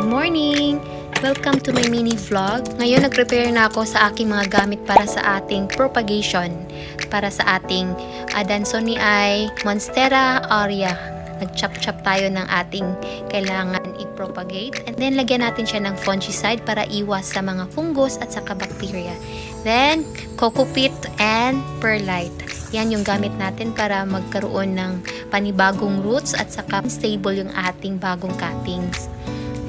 Good morning! Welcome to my mini vlog. Ngayon nag-prepare na ako sa aking mga gamit para sa ating propagation. Para sa ating Adansonii Monstera aurea. Nag-chop-chop tayo ng ating kailangan i-propagate. And then lagyan natin siya ng fungicide para iwas sa mga fungus at saka bacteria. Then coco peat and perlite. Yan yung gamit natin para magkaroon ng panibagong roots at saka stable yung ating bagong cuttings.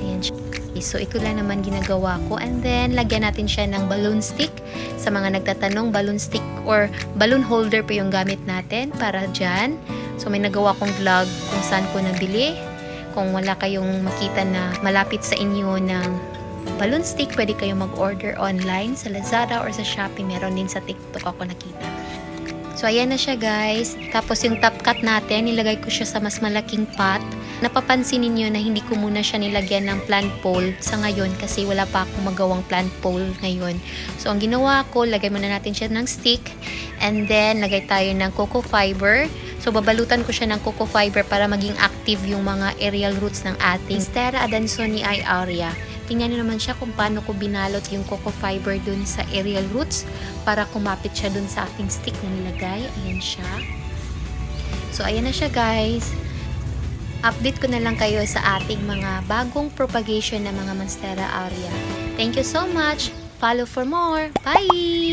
Ayan siya. So, ito lang naman ginagawa ko. And then, lagyan natin siya ng balloon stick. Sa mga nagtatanong, balloon stick or balloon holder po yung gamit natin para dyan. So, may nagawa kong vlog kung saan ko nabili. Kung wala kayong makita na malapit sa inyo ng balloon stick, pwede kayong mag-order online sa Lazada or sa Shopee. Meron din sa TikTok ako nakita. So, ayan na siya guys. Tapos yung top cut natin, nilagay ko siya sa mas malaking pot. Napapansin niyo na hindi ko muna siya nilagyan ng plant pole sa ngayon kasi wala pa akong magawang plant pole ngayon. So, ang ginawa ko, lagay muna natin siya ng stick. And then, lagay tayo ng coco fiber. So, babalutan ko siya ng coco fiber para maging active yung mga aerial roots ng ating Monstera Adansonii aurea. Tingnan nyo naman siya kung paano ko binalot yung coco fiber dun sa aerial roots para kumapit siya dun sa ating stick na nilagay. Ayan siya. So, ayan na siya guys. Update ko na lang kayo sa ating mga bagong propagation ng mga Monstera aurea. Thank you so much. Follow for more. Bye!